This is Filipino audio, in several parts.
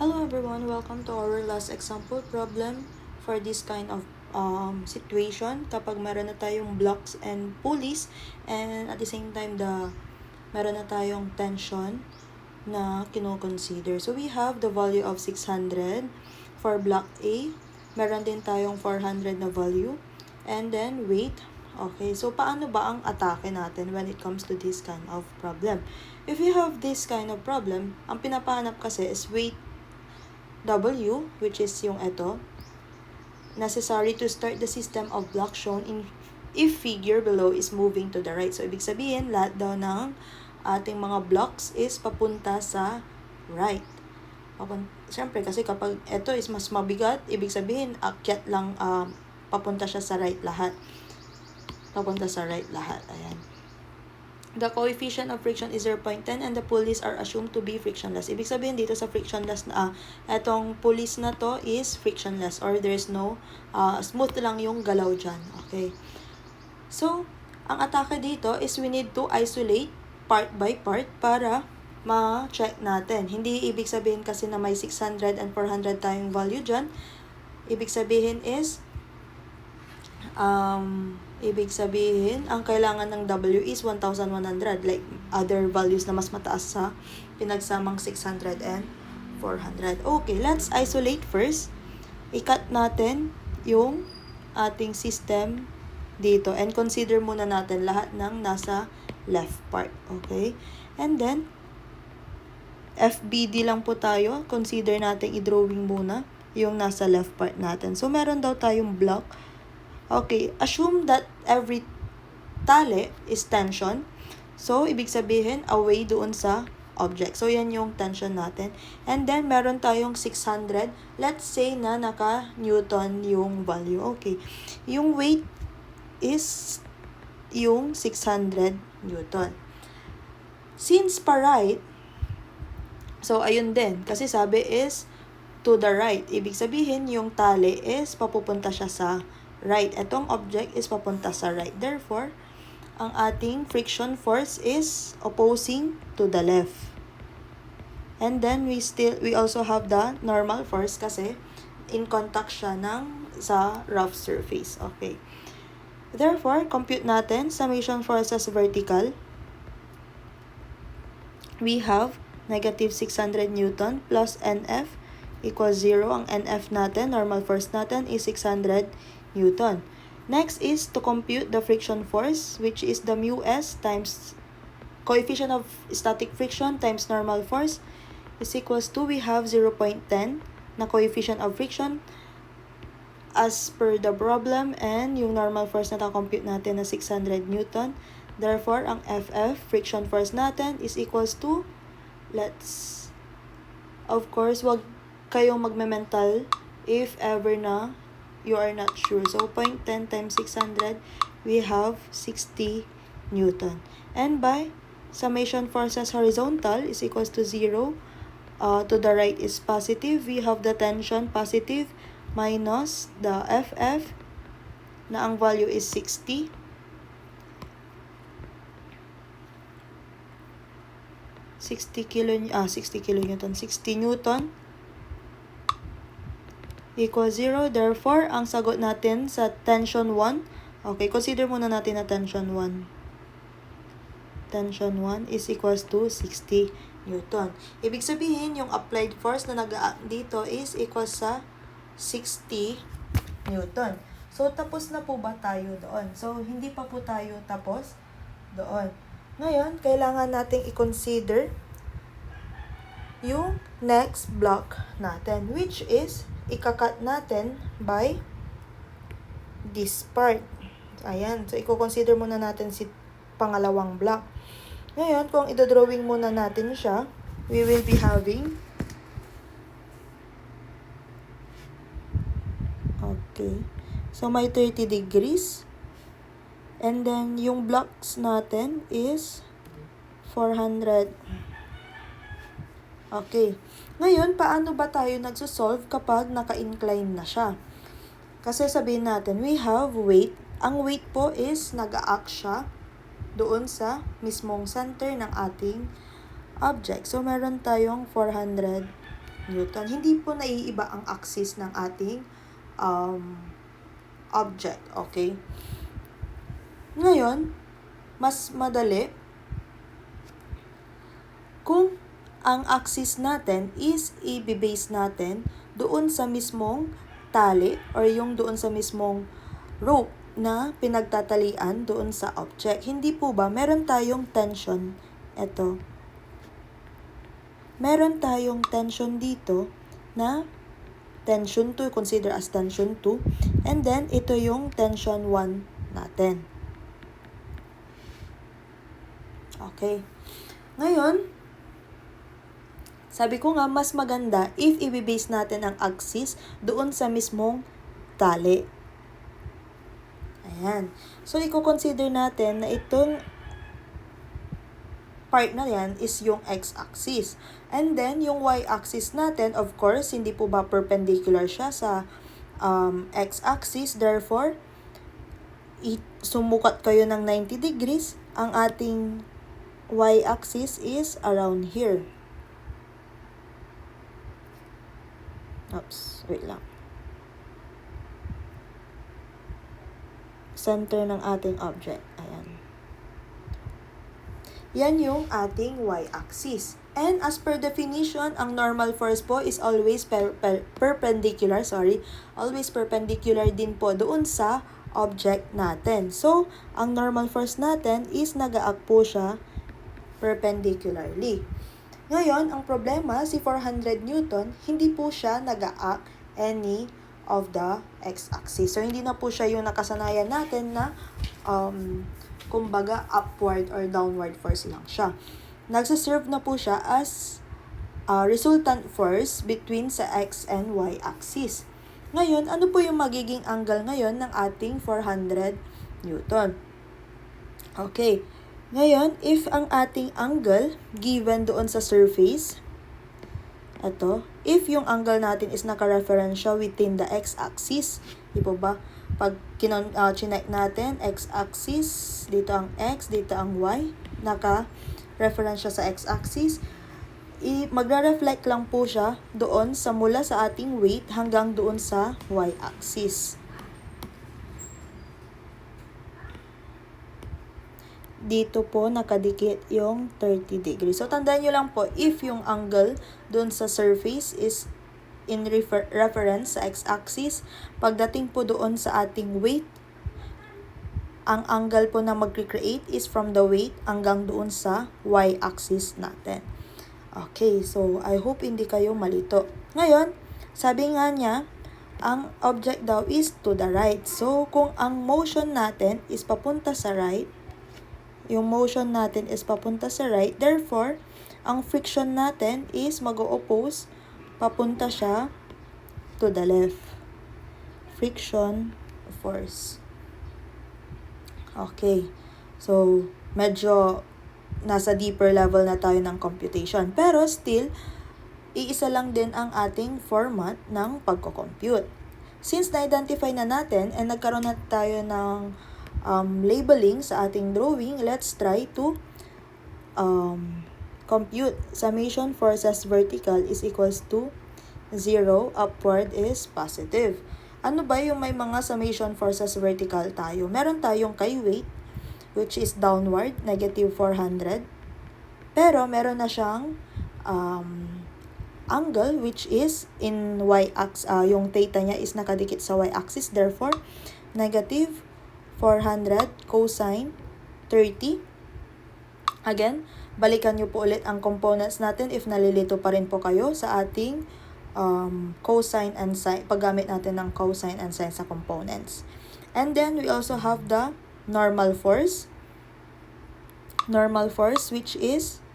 Hello everyone, welcome to our last example problem for this kind of situation kapag meron na tayong blocks and pulleys and at the same time meron na tayong tension na kino-consider. So we have the value of 600 for block A, meron din tayong 400 na value and then weight. Okay, so paano ba ang atake natin when it comes to this kind of problem? If you have this kind of problem, ang pinapahanap kasi is weight W, which is yung ito, necessary to start the system of blocks shown in if figure below is moving to the right. So, ibig sabihin, lahat daw ng ating mga blocks is papunta sa right. Siyempre, kasi kapag ito is mas mabigat, ibig sabihin, akyat lang, papunta siya sa right lahat. Papunta sa right lahat. Ayan. The coefficient of friction is 0.10 and the pulleys are assumed to be frictionless. Ibig sabihin dito sa frictionless na etong pulleys na to is frictionless or there's no smooth lang yung galaw dyan. Okay. So, ang atake dito is we need to isolate part by part para ma-check natin. Hindi ibig sabihin kasi na may 600 and 400 tayong value dyan. Ibig sabihin is ang kailangan ng W is 1,100, like other values na mas mataas sa pinagsamang 600 and 400. Okay, let's isolate first. I-cut natin yung ating system dito and consider muna natin lahat ng nasa left part. Okay? And then, FBD lang po tayo. Consider natin i-drawing muna yung nasa left part natin. So, meron daw tayong block. Okay, assume that every tali is tension. So, ibig sabihin, away doon sa object. So, yan yung tension natin. And then, meron tayong 600. Let's say na naka-Newton yung value. Okay. Yung weight is yung 600 Newton. Since pa right, so, ayun din. Kasi sabi is to the right. Ibig sabihin, yung tali is papupunta siya sa right. Itong object is papunta sa right. Therefore, ang ating friction force is opposing to the left. And then, we also have the normal force kasi in contact siya sa rough surface. Okay. Therefore, compute natin summation forces vertical. We have negative 600 Newton plus NF equals 0. Ang NF natin, normal force natin, is 600 Newton. Next is to compute the friction force, which is the mu s times coefficient of static friction times normal force is equals to, we have 0.10 na coefficient of friction as per the problem and yung normal force na compute natin na 600 Newton. Therefore, ang FF, friction force natin, is equals to, of course, wag kayong magme-mental if ever na you are not sure. So, 0.10 times 600, we have 60 Newton. And by summation forces horizontal is equals to 0. To the right is positive. We have the tension positive minus the FF na ang value is 60. 60 kilonewton, 60 Newton equals 0. Therefore, ang sagot natin sa tension 1, okay, consider muna natin na tension 1. Tension 1 is equals to 60 Newton. Ibig sabihin, yung applied force na dito is equals sa 60 Newton. So, tapos na po ba tayo doon? So, hindi pa po tayo tapos doon. Ngayon, kailangan nating i-consider yung next block natin, which is ika-cut natin by this part. Ayan. So, i-consider muna natin si pangalawang block. Ngayon, kung i-drawing muna natin siya, we will be having okay. So, may 30 degrees. And then, yung blocks natin is 400. Okay. Ngayon, paano ba tayo nagsosolve kapag naka-incline na siya? Kasi sabihin natin, we have weight. Ang weight po is nag-a-act siya doon sa mismong center ng ating object. So, meron tayong 400 Newton. Hindi po naiiba ang axis ng ating object, okay? Ngayon, mas madali kung ang axis natin is i-base natin doon sa mismong tali or yung doon sa mismong rope na pinagtatalian doon sa object. Hindi po ba meron tayong tension? Ito. Meron tayong tension dito na tension 2, consider as tension 2. And then, ito yung tension 1 natin. Okay. Ngayon, sabi ko nga, mas maganda if i-base natin ang axis doon sa mismong tali. Ayan. So, i-consider natin na itong part na yan is yung x-axis. And then, yung y-axis natin, of course, hindi po ba perpendicular siya sa x-axis. Therefore, sumukat kayo ng 90 degrees. Ang ating y-axis is around here. Oops, wait lang. Center ng ating object. Ayan. Yan yung ating y-axis. And as per definition, ang normal force po is always perpendicular, always perpendicular din po doon sa object natin. So, ang normal force natin is nag-a-act po siya perpendicularly. Ngayon, ang problema, si 400 Newton, hindi po siya nag-a-act any of the x-axis. So, hindi na po siya yung nakasanayan natin na kumbaga upward or downward force lang siya. Nagsaserve na po siya as resultant force between sa x and y axis. Ngayon, ano po yung magiging angle ngayon ng ating 400 Newton? Okay. Ngayon, if ang ating angle given doon sa surface, ito, if yung angle natin is naka-reference siya within the x-axis, di po ba? Pag chinek natin, x-axis, dito ang x, dito ang y, naka-reference siya sa x-axis, magre-reflect lang po siya doon sa mula sa ating weight hanggang doon sa y-axis. Dito po nakadikit yung 30 degrees. So, tandaan nyo lang po, if yung angle doon sa surface is in reference sa x-axis, pagdating po doon sa ating weight, ang angle po na mag-create is from the weight hanggang doon sa y-axis natin. Okay, so I hope hindi kayo malito. Ngayon, sabi nga niya, ang object daw is to the right. So, kung ang motion natin is papunta sa right, yung motion natin is papunta sa right, therefore, ang friction natin is mag-o-oppose, papunta siya to the left. Friction force. Okay. So, medyo nasa deeper level na tayo ng computation. Pero still, iisa lang din ang ating format ng pagko-compute. Since na-identify na natin and nagkaroon na tayo ng labeling sa ating drawing, let's try to compute. Summation forces vertical is equals to 0, upward is positive. Ano ba yung may mga summation forces vertical tayo? Meron tayong kay weight, which is downward, negative 400. Pero meron na siyang angle, which is in y-axis, yung theta niya is nakadikit sa y-axis. Therefore, negative 400 cosine 30. Again, balikan nyo po ulit ang components natin if nalilito pa rin po kayo sa ating cosine and sine, paggamit natin ng cosine and sine sa components. And then, we also have the normal force. Normal force, which is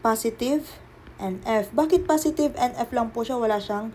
positive NF. Bakit positive NF lang po siya? Wala siyang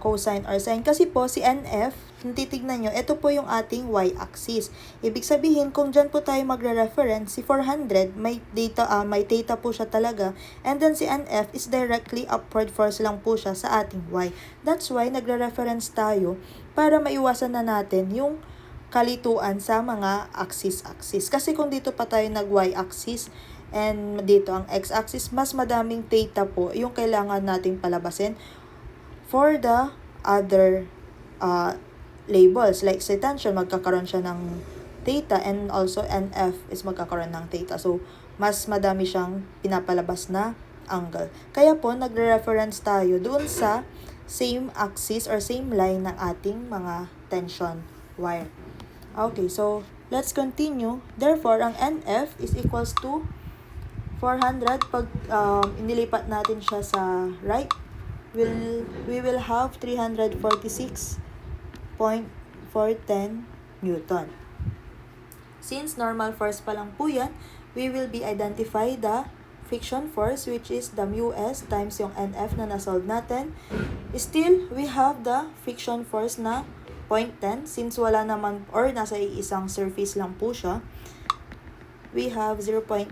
cosine or sine. Kasi po, si NF, kung titignan nyo, ito po yung ating y-axis. Ibig sabihin, kung dyan po tayo magre-reference, si 400, may theta po siya talaga. And then si NF is directly upward force lang po siya sa ating y. That's why, nagre-reference tayo para maiwasan na natin yung kalituan sa mga axis-axis. Kasi kung dito pa tayo nag-y-axis, And dito, ang x-axis, mas madaming theta po yung kailangan nating palabasin for the other labels. Like sa tension, magkakaroon siya ng theta, and also NF is magkakaroon ng theta. So, mas madami siyang pinapalabas na angle. Kaya po, nagre-reference tayo doon sa same axis or same line ng ating mga tension wire. Okay, so let's continue. Therefore, ang NF is equals to 400. Pag inilipat natin siya sa right, we will have 346.410 Newton. Since normal force pa lang po yan, we will be identify the friction force, which is the μs times yung NF na nasolve natin. Still, we have the friction force na 0.10. Since wala naman, or nasa isang surface lang po siya, we have 0.10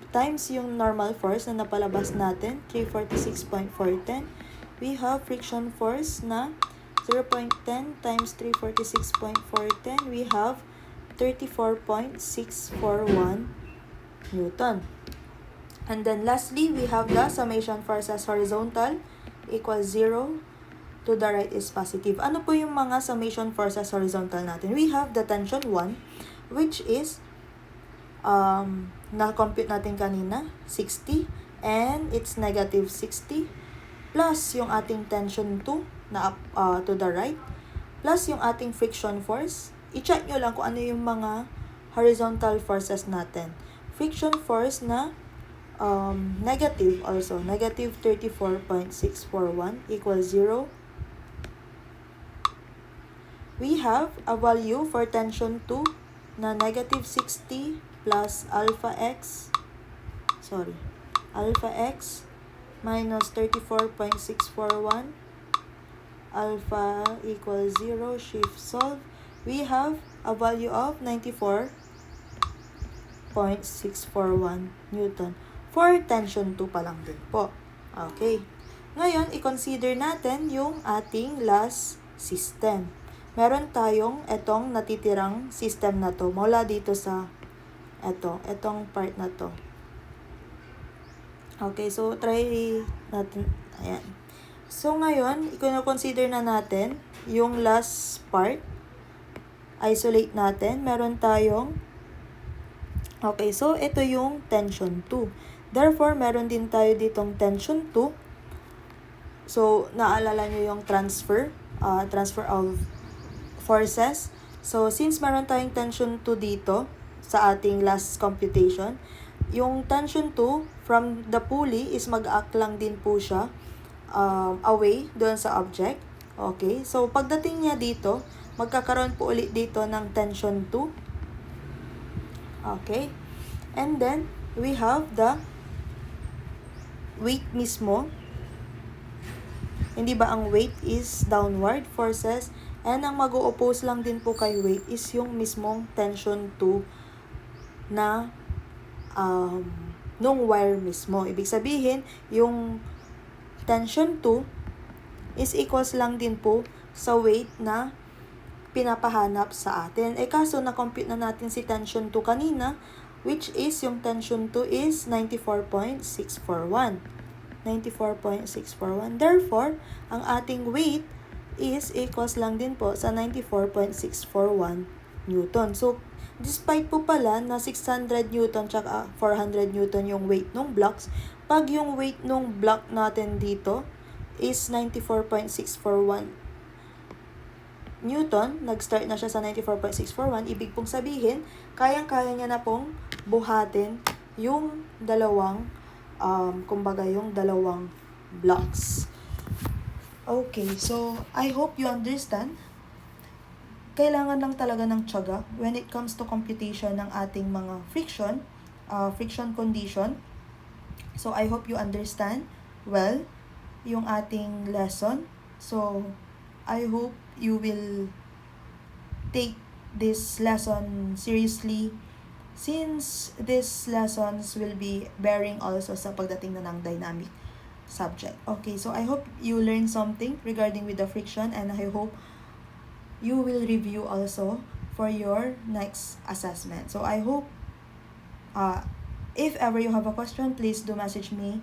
times yung normal force na napalabas natin, 346.410. We have friction force na 0.10 times 346.410. We have 34.641 Newton. And then lastly, we have the summation forces horizontal equals 0, to the right is positive. Ano po yung mga summation forces horizontal natin? We have the tension 1, which is na-compute natin kanina, 60, and it's negative 60, plus yung ating tension 2 na to the right, plus yung ating friction force. I-check nyo lang kung ano yung mga horizontal forces natin. Friction force na negative also, negative 34.641 equals 0. We have a value for tension 2 na negative 60 plus alpha x minus 34.641, alpha equals 0, shift solve. We have a value of 94.641 Newton. For tension 2 pa lang din po. Okay. Ngayon, i-consider natin yung ating last system. Meron tayong etong natitirang system na to mula dito sa etong part na to. Okay, so try natin. Ayan. So ngayon, i-consider na natin yung last part. Isolate natin. Meron tayong okay, so ito yung tension 2. Therefore, meron din tayo ditong tension 2. So, naalala nyo yung transfer of forces. So, since meron tayong tension 2 dito sa ating last computation, yung tension 2 from the pulley is mag-act lang din po siya away doon sa object. Okay, so pagdating niya dito, magkakaroon po ulit dito ng tension 2. Okay, and then we have the weight mismo. Hindi ba ang weight is downward forces, and ang mag-o-oppose lang din po kay weight is yung mismong tension 2 na nung wire mismo. Ibig sabihin, yung tension 2 is equals lang din po sa weight na pinapahanap sa atin. Kaso na-compute na natin si tension 2 kanina, which is yung tension 2 is 94.641. Therefore, ang ating weight is equals lang din po sa 94.641 Newton. So, despite po pala na 600 Newton tsaka 400 Newton yung weight ng blocks, pag yung weight ng block natin dito is 94.641 Newton, nag-start na siya sa 94.641, ibig pong sabihin, kayang-kaya niya na pong buhatin yung dalawang, yung dalawang blocks. Okay, so I hope you understand. Kailangan lang talaga ng tiyaga when it comes to computation ng ating mga friction condition. So I hope you understand well yung ating lesson. So I hope you will take this lesson seriously, since these lessons will be bearing also sa pagdating na ng dynamic subject. Okay, so I hope you learn something regarding with the friction, and I hope you will review also for your next assessment. So I hope If ever you have a question, please do message me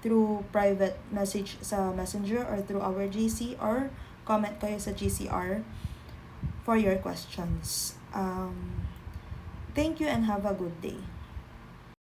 through private message sa Messenger or through our GC, or comment kayo sa GCR for your questions. Thank you and have a good day.